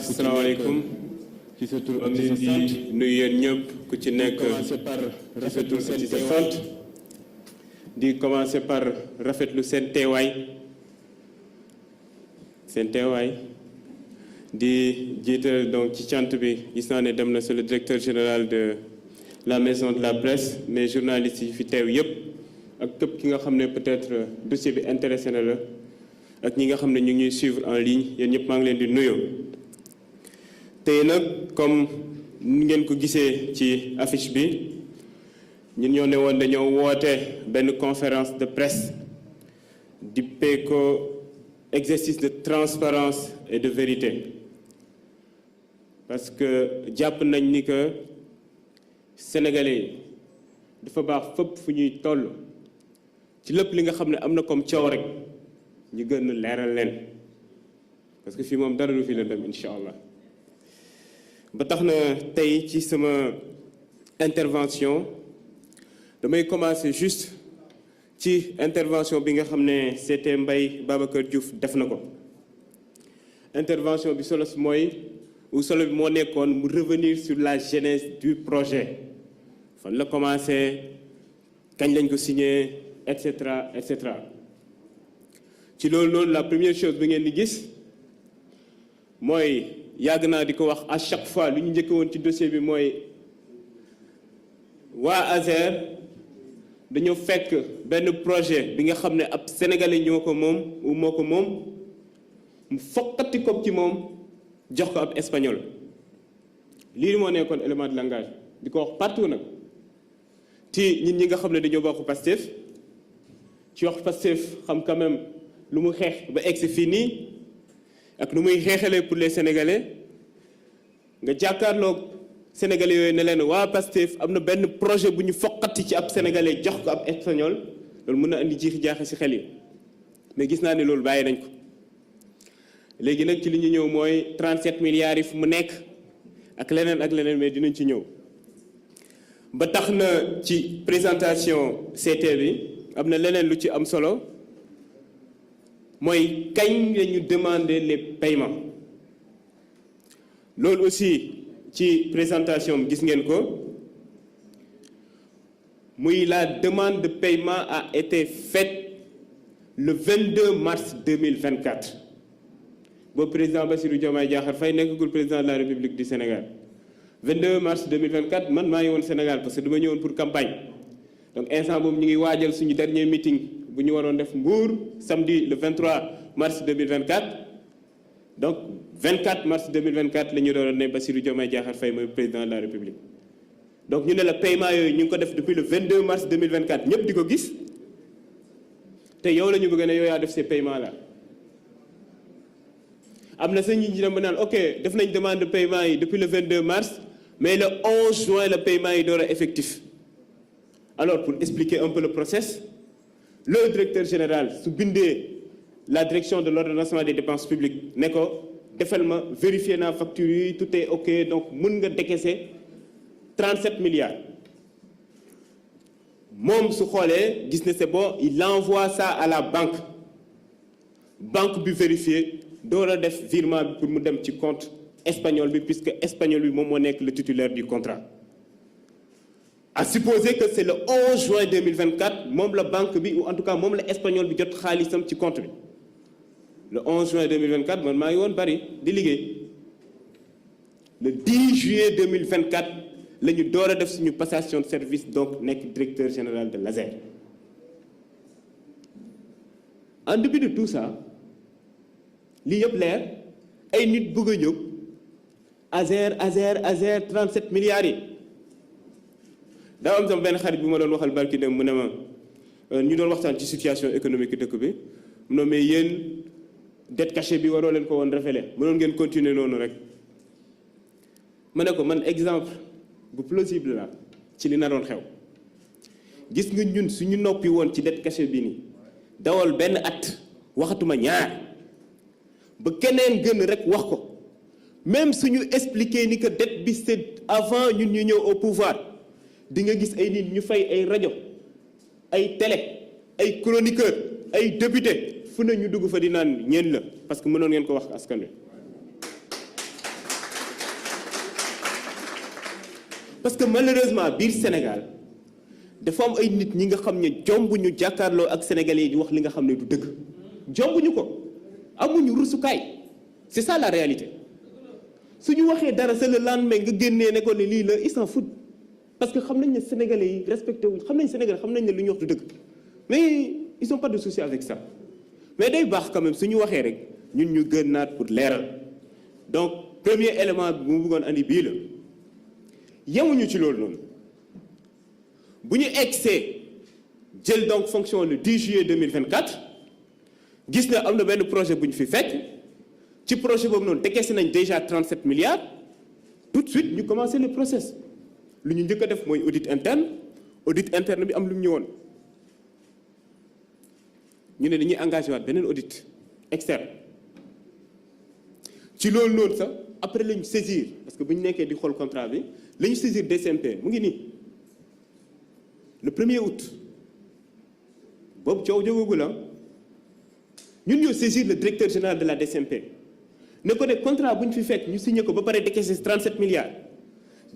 asalaamaaleykum ci sa tur ak ci sa sant nuyu yéen ñëpp ku ci nekk ci sa tur ak ci sa sant di commencer par rafetlu seen teewaay di jiital donc ci cant bi gis naa ne dem na sur le directeur général de la maison de la presse mais journalistes yi fi teew yëpp ak képp ki nga xam ne peut-être dossier bi intéressé na la ak ñi nga xam ne ñu ngi ñuy suivre en ligne yéen ñëpp maa ngi leen di nuyu. tey nag comme ni ngeen ko gisee ci affiche bi ñun ñoo ne woon dañoo woote benn conférence de presse dippee ko exercice de transparence et de vérité parce que jàpp nañ ni que sénégalais dafa baax fépp fu ñuy toll ci lépp li nga xam ne am na comme coow rek ñu gën a leeral leen parce que fii moom dara du fi la dem incha allah ba tax na tey ci sama intervention damay commencer juste ci intervention bi nga xam ne c'était Mbaye Babacar Diouf def na ko intervention bi solo bi moo nekkoon mu revenir sur la genèse du projet fan la commencé kañ lañ ko signé et cetera et cetera ci loolu la première chose bi ngeen di gis mooy yàgg naa di ko wax à chaque fois lu ñu njëkk woon ci dossier bi mooy waa ASER dañoo fekk benn projet bi nga xam ne ab sénégalais moo ko moom mu fokkati ko ci moom jox ko ab espagnol lii moo nekkoon élément de langage di ko wax partout nag ci ñi nga xam ne dañoo bokk Pastef ci wax Pastef xam quand même lu mu xeex ba egsi fii nii ak lu muy xeexalee pour les sénégalais nga jàkkaarloog sénégalais yooyu ne leen waa Pastef am na benn projet bu ñu foqati ci ab sénégalais jox ko ab espagnol loolu mën na andi jiixi jaaxe ci xel yi mais gis naa ne loolu bàyyi nañ ko léegi nag ci li ñu ñëw mooy 37 milliards yi fu mu nekk ak leneen mais dinañ ci ñëw ba tax na ci présentation CT bi am na leneen lu ci am solo mooy kañ la ñu demander les paiements loolu aussi ci présentation bi gis ngeen ko muy la demande de paiement a été faite le 22 mars 2024 boobu président Bassirou Diomaye Diakhar Faye nekkagul président de la République du Sénégal 22 mars 2024 man maa ngi woon Sénégal parce que dama ñëwoon pour campagne donc instant boobu ñu ngi waajal suñu dernier meeting bu ñu waroon def Mbour samedi le 23 mars 2024 donc 24 mars 2024 la ñu doon ne Bassirou Diomaye Diakhar Faye mooy président de la République donc ñu ne la paiement yooyu ñu ngi ko def depuis le 22 mars 2024 ñëpp di ko gis te yow la ñu bëgg ne yow yaa def ces paiements là am na sa ñi dem ba naan ok def nañ demande de paiement yi depuis le 22 mars mais le 11 juin le paiement yi door a effectif alors pour expliquer un peu le process le directeur général su bindee la direction de l'ordonnancement des dépenses publiques ne ko defal ma vérifier naa facture yi tout est ok donc mun nga décaisser 37 milliards moom su xoolee gis ne c'est bon il envoie ça à la banque bi vérifier door a def virement bi pour mu dem ci compte espagnol bi puisque espagnol bi moom moo nekk le titulaire du contrat à supposer que c'est le 11 juin 2024 moom la banque bi ou en tout cas moom la espagnol bi jot xaalisam ci compte bi le 11 juin 2024 man maa ngi woon Paris di liggéey le 10 juillet 2024 la ñu door a def suñu passation de service donc nekk directeur général de l'ASER en dépit de tout ça lii yëpp leer ay nit bëgg a ñëw ASER 37 milliards yi daa am sama benn xarit bu ma doon waxal barki dem mu ne ma ñu doon waxtaan ci situation économique dëkk bi mu ne mais yéen dette cachée bi waroo leen ko woon révéler mënoon ngeen continuer noonu rek ma ne ko man exemple bu plausible la ci li naroon xew gis nga ñun suñu noppi woon ci dette cachée bi nii dawal benn at waxatuma ñaar ba keneen gën rek wax ko même suñu expliquer ni que dette bi c'est avant ñun ñu ñëw au pouvoir di nga gis ay nit ñu fay ay rajo ay télé ay chroniqueur ay député fu ne ñu dugg fa di naan ñeen la parce que mënoon ngeen ko wax askan wi parce que malheureusement biir Sénégal dafa am ay nit ñi nga xam ne jombuñu jàkkaarloo ak sénégalais yi di wax li nga xam ne du dëgg jombuñu ko amuñu rusukaay c'est ça la réalité suñu waxee dara c'est le lendemain nga génnee ne ko ne lii la ils s'en foutent parce que xam nañ ne sénégalais yi respecté wuñ xam nañ Sénégal xam nañ ne lu ñu wax du dëgg mais ils ont pas de souci avec ça mais day baax quand même suñu waxee rek ñun ñu gën naat pour leeral donc premier élément bi mu bëggoon andi bii la yemuñu ci loolu noonu bu ñu egsee jël donc fonction le 10 juillet 2024 gis na am na benn projet bu ñu fi fekk ci projet boobu noonu décaissé nañ déjà 37 milliards tout de suite ñu commencé le process lu ñu njëkk a def mooy audit interne bi am lu mu ñëwoon ñu ne dañuy engagé waat beneen audit externe ci loolu noonu sax après la ñu saisir parce que bu ñu nekkee di xool contrat bi la ñu saisir DCMP mu ngi nii le 1er août boobu coow jógagul la ñun ñoo saisir le directeur général de la DCMP ne ko ne contrat bu ñu fi fekk ñu signé ko ba pare décaissé 37 milliards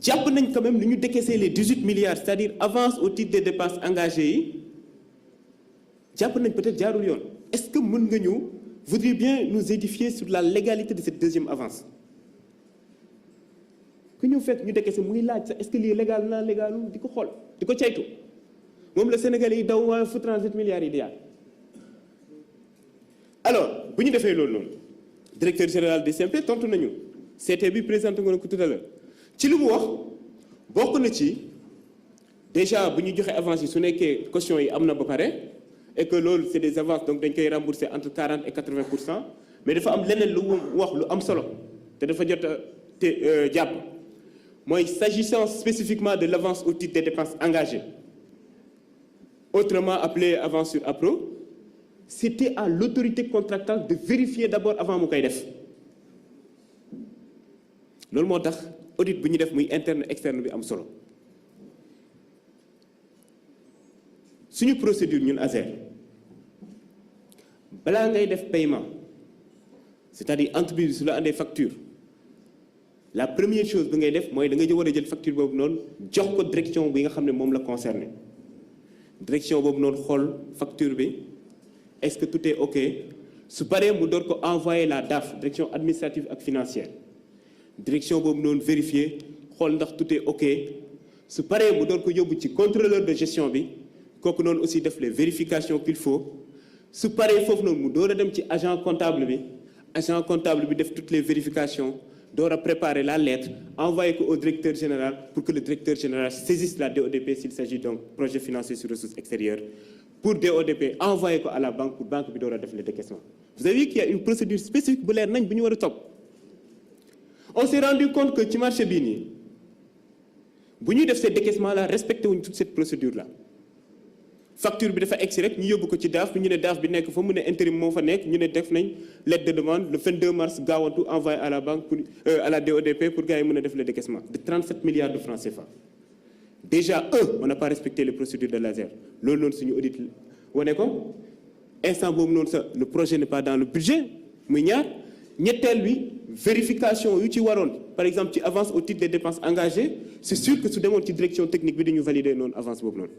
jàpp nañ quand même lu ñu décaissé les 18 milliards c'est-à-dire avance au titre des dépenses engagées yi jàpp nañ peut-être jaarul yoon est-ce que mën nga ñu voudriez bien nous édifier sur la légalité de cette deuxième avance ku ñu fekk ñu décaissé mu ngi laaj sax est-ce que lii légal naa légalu di ko xool di ko caytu moom la Sénégalais yi daw waa fu 37 milliards yi di yaay alors bu ñu defee loolu noonu directeur général du CMP tontu nañu CT bi présenté nga ko tout à l'heure ci li mu wax bokk na ci déjà bu ñu joxe avance yi su nekkee caution yi am na ba pare et que loolu c'est des avances donc dañ koy rembourser entre 40 et 80% mais dafa am leneen lu wax lu am solo te dafa jot a te jàpp mooy s'agissant spécifiquement de l'avance au titre des dépenses engagées autrement appelée avance sur appro c'était à l'autorité contractante de vérifier d'abord avant mu koy def loolu moo tax audit bu ñu def muy interne externe bi am solo suñu procédure ñun ASER balaa ngay def paiement c'est-à-dire entreprise bi su la andee facture la première chose bi ngay def mooy da nga war a jël facture boobu noonu jox ko direction bi nga xam ne moom la concerné direction boobu noonu xool facture bi est-ce que tout est OK su paree mu door ko envoyer la DAF direction administrative ak financière direction boobu noonu vérifier xool ndax tout est OK su paree mu door ko yóbbu ci contrôleur de gestion bi kooku noonu aussi def les vérifications qu'il faut su paree foofu noonu mu door a dem ci agent comptable bi def toutes les vérifications door a préparer la lettre envoyer ko au directeur général pour que le directeur général saisisse la DODP s'il s'agit donc projet financier sur ressources extérieures pour DODP envoyer ko à la banque pour banque bi door a def le décaissement. Vous avez vu qu'il y a une procédure spécifique bu leer nañ bu ñu war a topp on s'est rendu compte que ci marché bii nii bu ñuy def ces décaissements là respecté wuñ toute cette procédure là facture bi dafa egsi rek ñu yóbbu ko ci DAF bi ñu ne DAF bi nekk fa mu ne intérim moo fa nekk ñu ne def nañ lettre de demande le 22 mars gaawantu envoyé à la banque pour à la DODP pour gars yi mën a def le décaissement de 37 milliards de francs CFA. Déjà on n'a pas respecté les procédures de l'ASER loolu noonu suñu audit wane ko instant boobu noonu sax le projet n'est pas dans le budget muy ñaar ñetteel bi vérification yu ci waroon par exemple ci avance au titre des dépenses engagées c'est sûr que su demoon ci direction technique bi dañu valider noonu avance boobu noonu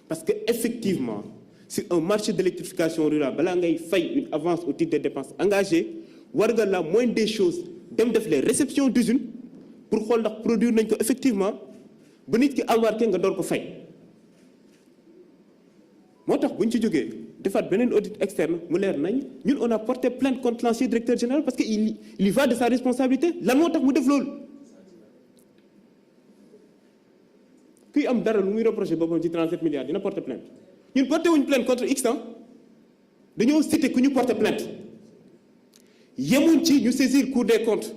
parce que effectivement sur un marché d'électrification rurale balaa ngay fay une avance au titre des dépenses engagées war nga la moindre des choses dem def les réceptions d'usine pour xool ndax produire nañ ko effectivement ba nit ki embarqué nga door ko fay moo tax bu ñu ci jógee defaat beneen audit externe mu leer nañ ñun on a porté plainte contre l'ancien directeur général parce que il y va de sa responsabilité lan moo tax mu def loolu kuy am dara lu muy reproché boppam ci 37 milliards dina porter plainte ñun porté wuñu plainte contre X dañoo cité ku ñu porter plainte yemuñ ci ñu saisir Cour des comptes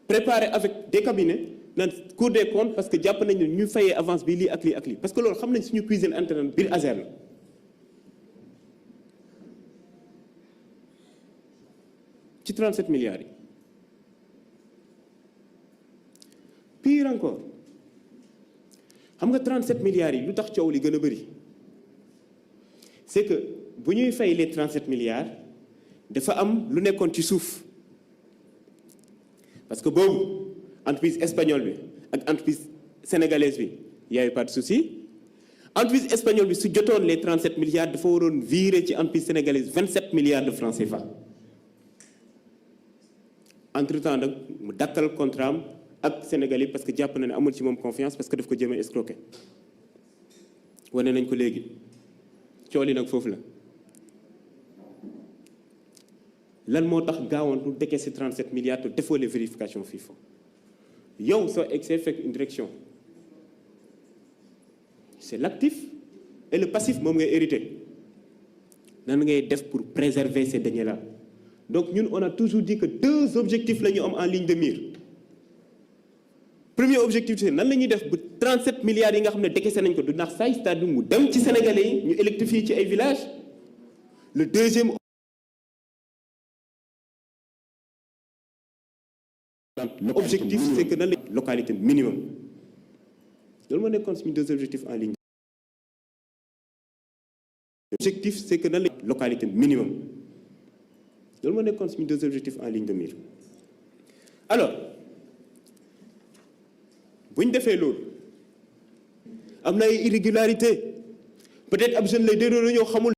préparé avec des cabinets naan Cour des comptes parce que jàpp nañ ne ñu fayee avance bi lii ak lii ak lii parce que loolu xam nañ suñu cuisine interne biir ASER la ci 37 milliards yi pire encore xam nga 37 milliards yi lu tax coow li gën a bëri c'est que bu ñuy fay les 37 milliards dafa am lu nekkoon ci suuf parce que boobu entreprise espagnole bi ak entreprise sénégalaise bi y avait pas de souci entreprise espagnole bi su jotoon les 37 milliards dafa waroon virer ci entreprise sénégalaise 27 milliards de francs CFA entre-temps nag mu dakkal contrat am ak Sénégal yi parce que jàpp na ne amul ci moom confiance parce que daf ko jéem a escroquer wane nañ ko léegi cool yi nag foofu la lan moo tax gaawantu décaisser 37 milliards te defoo les vérifications FIFA yow soo egsee fekk une direction c'est l'actif et le passif moom ngay hérité nan ngay def pour préserver ces deniers-là donc ñun on a toujours dit que 2 objectifs la ñu am en ligne de mire premier objectif c'est nan la ñuy def ba 37 milliards yi nga xam ne décaissé nañ ko du nax saay c'est-à-dire mu dem ci Sénégalais yi ñu électrifier ci ay villages le deuxième objectif c'est que nan la localité minimum loolu moo nekkoon suñu 2 objectifs en ligne objectif c'est que nan la localité minimum loolu moo nekkoon suñu 2 objectifs en ligne de mire alors bu ñu defee loolu am na ay irrégularité peut-être ab jeune lay déroulé ñoo xamul